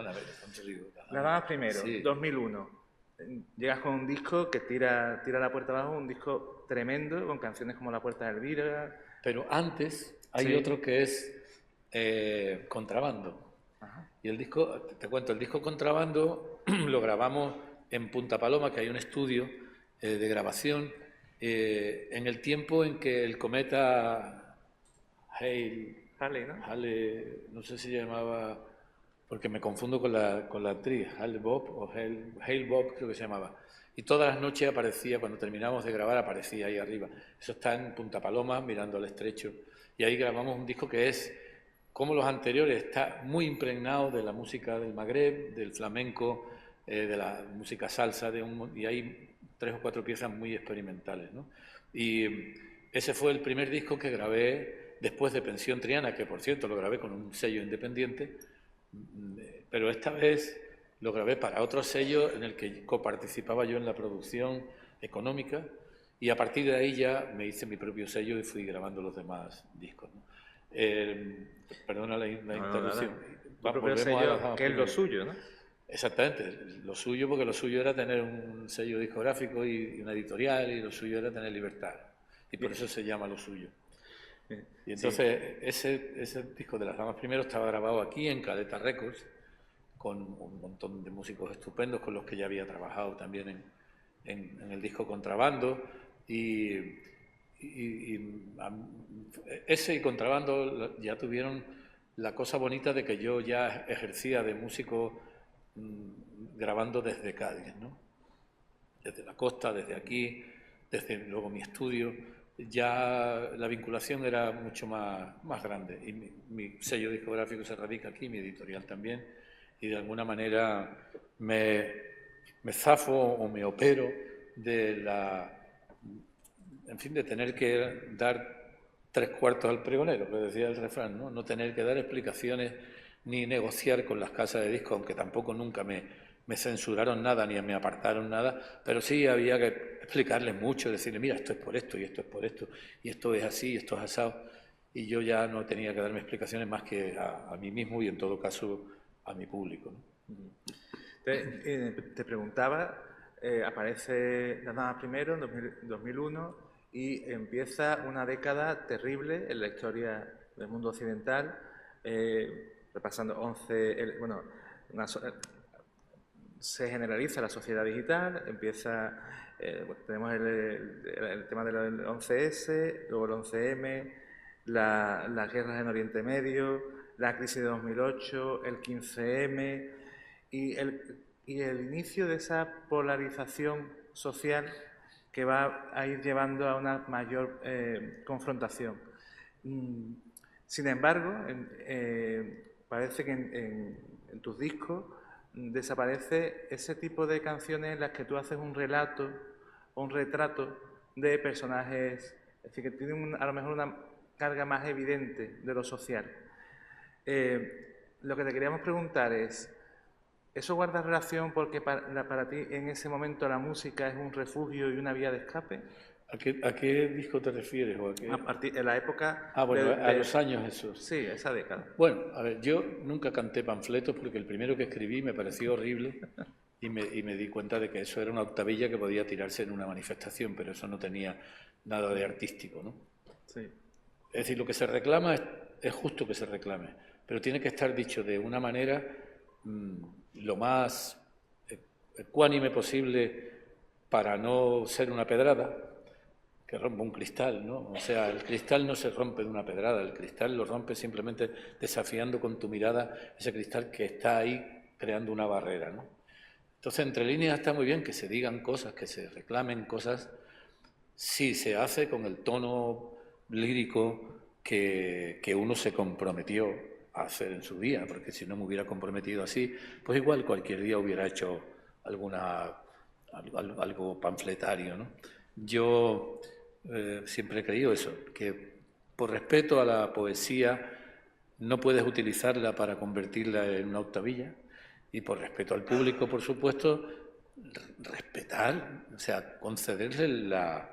perdona, a ver, ¿cuánto digo? Las Damas Primero, Sí. 2001. Llegas con un disco que tira la puerta abajo, un disco tremendo, con canciones como La Puerta de Elvira. Pero antes hay Sí. otro que es Contrabando. Ajá. Y el disco, te cuento, el disco Contrabando lo grabamos en Punta Paloma, que hay un estudio de grabación, en el tiempo en que el cometa Harley, ¿no? Hale, no sé si llamaba, porque me confundo con la actriz, Hale Bob o Hale Bob creo que se llamaba. Y todas las noches aparecía, cuando terminábamos de grabar, aparecía ahí arriba. Eso está en Punta Paloma, mirando al estrecho. Y ahí grabamos un disco que es, como los anteriores, está muy impregnado de la música del Magreb, del flamenco, de la música salsa, y hay 3 o 4 piezas muy experimentales, ¿no? Y ese fue el primer disco que grabé después de Pensión Triana, que por cierto lo grabé con un sello independiente, pero esta vez lo grabé para otro sello en el que coparticipaba yo en la producción económica, y a partir de ahí ya me hice mi propio sello y fui grabando los demás discos, ¿no? Perdona la interrupción. Tu propio Volvemos a sello, las Damas que es lo Primero. suyo, ¿no? Exactamente, lo suyo, porque lo suyo era tener un sello discográfico y una editorial, y lo suyo era tener libertad, y por eso se llama Lo Suyo. Y entonces ese disco de Las Damas Primero estaba grabado aquí en Caleta Records, con un montón de músicos estupendos con los que ya había trabajado también en el disco Contrabando, ese y Contrabando ya tuvieron la cosa bonita de que yo ya ejercía de músico grabando desde Cádiz, ¿no? Desde la costa, desde aquí, desde luego mi estudio, ya la vinculación era mucho más grande, y mi sello discográfico se radica aquí, mi editorial también, y de alguna manera me zafo o me opero de en fin, de tener que dar 3 cuartos al pregonero, que decía el refrán, ¿no? No tener que dar explicaciones ni negociar con las casas de discos, aunque tampoco nunca me censuraron nada ni me apartaron nada, pero sí había que explicarles mucho, decirles, mira, esto es por esto y esto es por esto, y esto es así y esto es asado, y yo ya no tenía que darme explicaciones más que a mí mismo y en todo caso a mi público, ¿no? Te preguntaba, aparece Las Damas Primero en 2001 y empieza una década terrible en la historia del mundo occidental, repasando 11, bueno, se generaliza la sociedad digital, empieza, tenemos el tema del 11S, luego el 11M, las guerras en Oriente Medio, la crisis de 2008, el 15M y el inicio de esa polarización social que va a ir llevando a una mayor confrontación. Sin embargo, parece que en tus discos desaparece ese tipo de canciones en las que tú haces un relato o un retrato de personajes, es decir, que tienen a lo mejor una carga más evidente de lo social. Lo que te queríamos preguntar es, ¿eso guarda relación porque para ti en ese momento la música es un refugio y una vía de escape? ¿A qué disco te refieres? ¿O a qué? En la época Bueno, a los años esos. Sí, esa década. Bueno, a ver, yo nunca canté panfletos porque el primero que escribí me pareció horrible y me di cuenta de que eso era una octavilla que podía tirarse en una manifestación, pero eso no tenía nada de artístico, ¿no? Sí. Es decir, lo que se reclama es justo que se reclame, pero tiene que estar dicho de una manera lo más ecuánime posible para no ser una pedrada que rompa un cristal, ¿no? O sea, el cristal no se rompe de una pedrada, el cristal lo rompe simplemente desafiando con tu mirada ese cristal que está ahí creando una barrera, ¿no? Entonces, entre líneas está muy bien que se digan cosas, que se reclamen cosas, si se hace con el tono lírico que uno se comprometió a hacer en su día, porque si no me hubiera comprometido así, pues igual cualquier día hubiera hecho algo panfletario, ¿no? Yo siempre he creído eso, que por respeto a la poesía no puedes utilizarla para convertirla en una octavilla, y por respeto al público, por supuesto, respetar, o sea, concederle la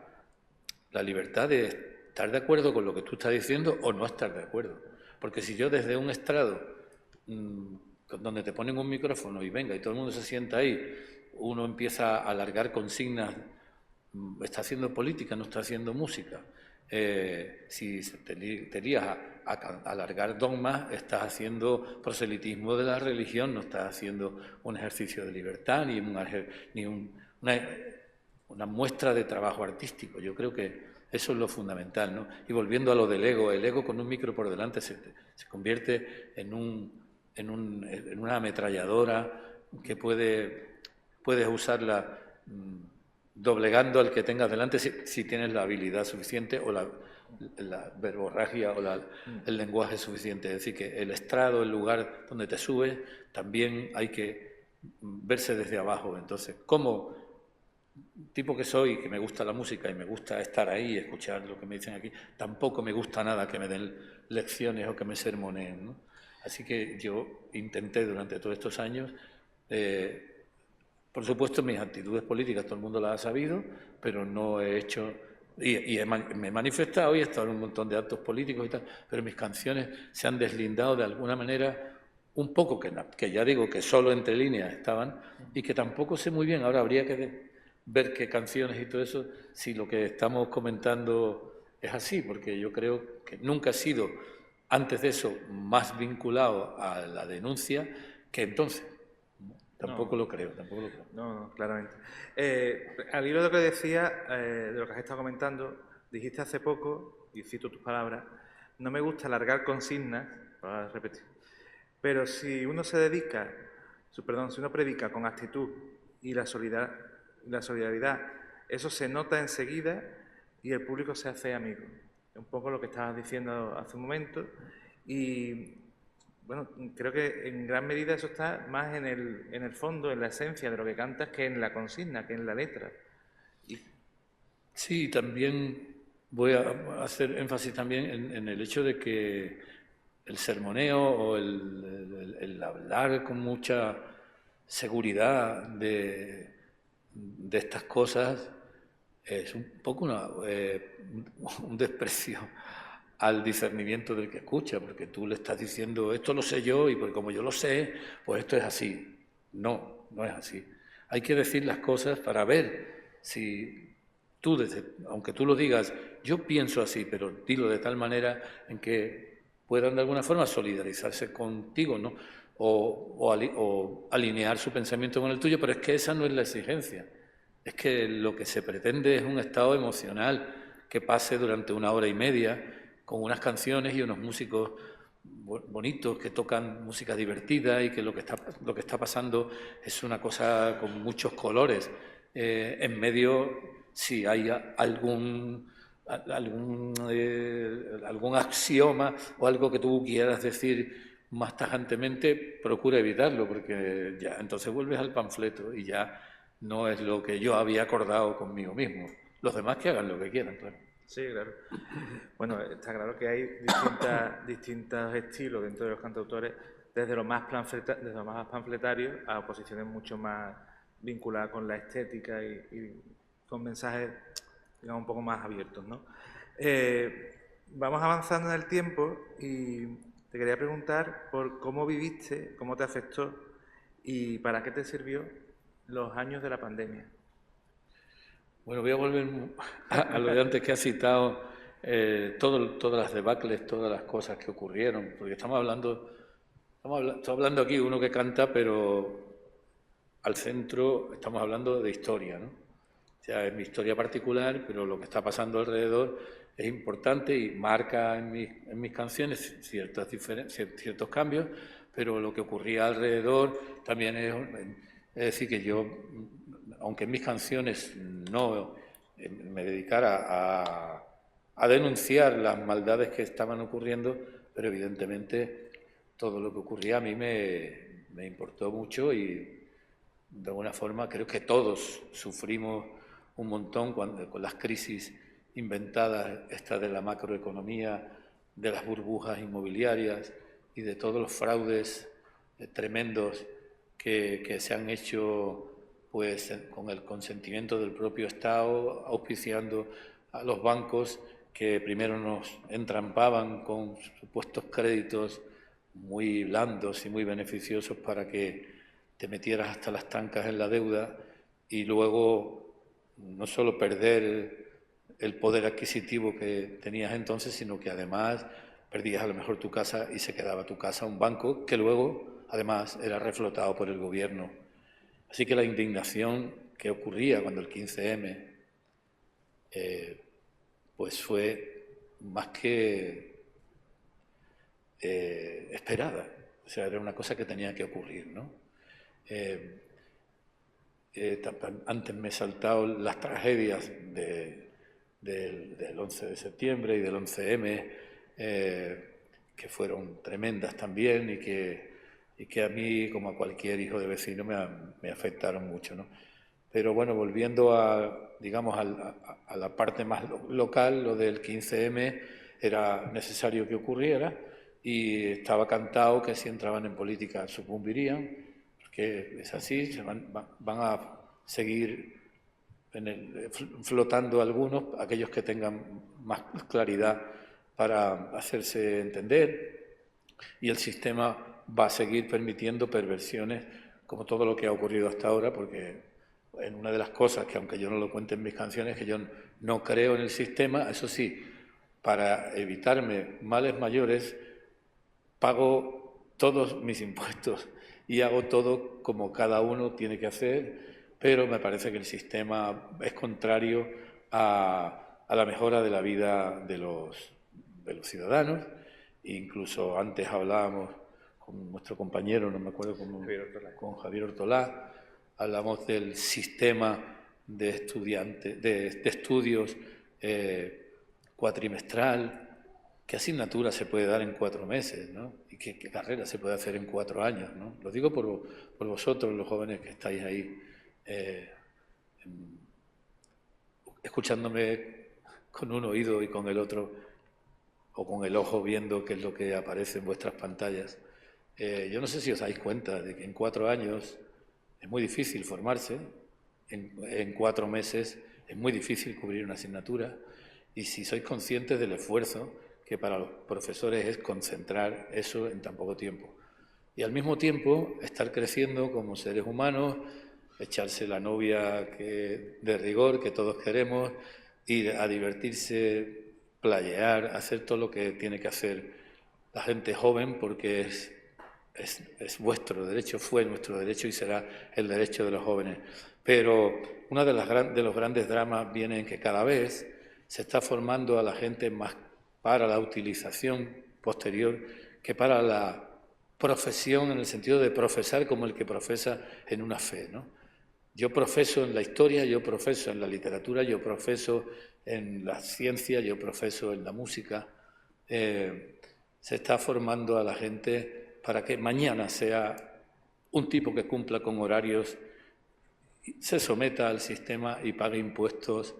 libertad de estar de acuerdo con lo que tú estás diciendo o no estar de acuerdo. Porque si yo desde un estrado donde te ponen un micrófono y venga, y todo el mundo se sienta ahí, uno empieza a alargar consignas, está haciendo política, no está haciendo música. Si te lías a alargar dogmas, estás haciendo proselitismo de la religión, no estás haciendo un ejercicio de libertad ni una muestra de trabajo artístico. Yo creo que eso es lo fundamental, ¿no? Y volviendo a lo del ego, el ego con un micro por delante se convierte en una ametralladora que puedes usarla doblegando al que tengas delante si tienes la habilidad suficiente o la verborragia o el lenguaje suficiente. Es decir, que el estrado, el lugar donde te subes, también hay que verse desde abajo. Entonces, como tipo que soy, que me gusta la música y me gusta estar ahí y escuchar lo que me dicen aquí, tampoco me gusta nada que me den lecciones o que me sermoneen, ¿no? Así que yo intenté durante todos estos años, por supuesto mis actitudes políticas todo el mundo las ha sabido, pero no he hecho, me he manifestado y he estado en un montón de actos políticos y tal, pero mis canciones se han deslindado de alguna manera un poco, que ya digo que solo entre líneas estaban y que tampoco sé muy bien, ahora habría que ver qué canciones y todo eso, si lo que estamos comentando es así, porque yo creo que nunca he sido, antes de eso, más vinculado a la denuncia que entonces. Tampoco lo creo. No, claramente. Al hilo de lo que decía, de lo que has estado comentando, dijiste hace poco, y cito tus palabras, no me gusta alargar consignas, para repetir, pero si uno se dedica, si uno predica con actitud y la solidaridad, eso se nota enseguida y el público se hace amigo. Es un poco lo que estabas diciendo hace un momento y bueno, creo que en gran medida eso está más en el fondo, en la esencia de lo que cantas, que en la consigna, que en la letra. Sí, también voy a hacer énfasis también en el hecho de que el sermoneo o el hablar con mucha seguridad de estas cosas es un poco un desprecio al discernimiento del que escucha, porque tú le estás diciendo, esto lo sé yo y pues como yo lo sé, pues esto es así. No, no es así. Hay que decir las cosas para ver si tú, aunque tú lo digas, yo pienso así, pero dilo de tal manera en que puedan de alguna forma solidarizarse contigo, ¿no? O alinear su pensamiento con el tuyo, pero es que esa no es la exigencia. Es que lo que se pretende es un estado emocional que pase durante 1 hora y media con unas canciones y unos músicos bonitos que tocan música divertida y que lo que está pasando es una cosa con muchos colores. En medio, si hay algún axioma o algo que tú quieras decir más tajantemente, procura evitarlo, porque ya entonces vuelves al panfleto y ya no es lo que yo había acordado conmigo mismo. Los demás que hagan lo que quieran, claro. Sí, claro. Bueno, está claro que hay distintos estilos dentro de los cantautores, desde los más panfletarios a posiciones mucho más vinculadas con la estética y con mensajes, digamos, un poco más abiertos, ¿no? Vamos avanzando en el tiempo y te quería preguntar por cómo viviste, cómo te afectó y para qué te sirvió los años de la pandemia. Bueno, voy a volver a lo de antes que has citado, todas las debacles, todas las cosas que ocurrieron, porque estamos hablando aquí uno que canta, pero al centro estamos hablando de historia, ¿no? O sea, es mi historia particular, pero lo que está pasando alrededor es importante y marca en mis canciones ciertos cambios, pero lo que ocurría alrededor también es decir, que yo, aunque en mis canciones no me dedicara a denunciar las maldades que estaban ocurriendo, pero evidentemente todo lo que ocurría a mí me importó mucho y de alguna forma creo que todos sufrimos un montón con las crisis inventadas, esta de la macroeconomía, de las burbujas inmobiliarias y de todos los fraudes tremendos que se han hecho pues con el consentimiento del propio Estado, auspiciando a los bancos que primero nos entrampaban con supuestos créditos muy blandos y muy beneficiosos para que te metieras hasta las trancas en la deuda y luego no solo perder el poder adquisitivo que tenías entonces, sino que además perdías a lo mejor tu casa y se quedaba tu casa un banco que luego, además, era reflotado por el gobierno. Así que la indignación que ocurría cuando el 15M pues fue más que esperada. O sea, era una cosa que tenía que ocurrir, ¿no? Antes me he saltado las tragedias del 11 de septiembre y del 11M, que fueron tremendas también y que a mí, como a cualquier hijo de vecino, me afectaron mucho, ¿no? Pero bueno, volviendo digamos, a la parte más local, lo del 15M era necesario que ocurriera y estaba cantado que si entraban en política sucumbirían, porque es así, van a seguir flotando algunos, aquellos que tengan más claridad para hacerse entender, y el sistema va a seguir permitiendo perversiones como todo lo que ha ocurrido hasta ahora, porque en una de las cosas que, aunque yo no lo cuente en mis canciones, que yo no creo en el sistema, eso sí, para evitarme males mayores, pago todos mis impuestos y hago todo como cada uno tiene que hacer, pero me parece que el sistema es contrario a la mejora de la vida de los ciudadanos. Incluso antes hablábamos con nuestro compañero, no me acuerdo cómo, con Javier Ortolá, hablamos del sistema de estudios cuatrimestral. ¿Qué asignatura se puede dar en 4 meses, ¿no? ¿Y qué carrera se puede hacer en 4 años, ¿no? Lo digo por vosotros, los jóvenes que estáis ahí, escuchándome con un oído y con el otro, o con el ojo viendo qué es lo que aparece en vuestras pantallas. Yo no sé si os dais cuenta de que en 4 años es muy difícil formarse, en 4 meses es muy difícil cubrir una asignatura, y si sois conscientes del esfuerzo que para los profesores es concentrar eso en tan poco tiempo. Y al mismo tiempo estar creciendo como seres humanos, echarse la novia de rigor que todos queremos, ir a divertirse, playear, hacer todo lo que tiene que hacer la gente joven, porque es vuestro derecho, fue nuestro derecho y será el derecho de los jóvenes. Pero uno de los grandes dramas viene en que cada vez se está formando a la gente más para la utilización posterior que para la profesión, en el sentido de profesar como el que profesa en una fe, ¿no? Yo profeso en la historia, yo profeso en la literatura, yo profeso en la ciencia, yo profeso en la música. Se está formando a la gente para que mañana sea un tipo que cumpla con horarios, se someta al sistema y pague impuestos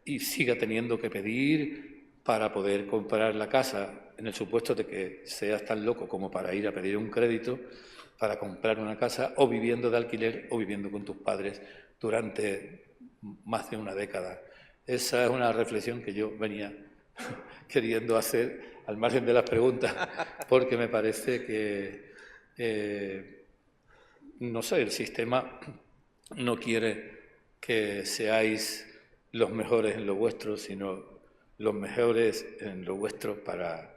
y siga teniendo que pedir para poder comprar la casa, en el supuesto de que seas tan loco como para ir a pedir un crédito para comprar una casa, o viviendo de alquiler o viviendo con tus padres durante más de una década. Esa es una reflexión que yo venía queriendo hacer al margen de las preguntas, porque me parece que, no sé, el sistema no quiere que seáis los mejores en lo vuestro, sino los mejores en lo vuestro para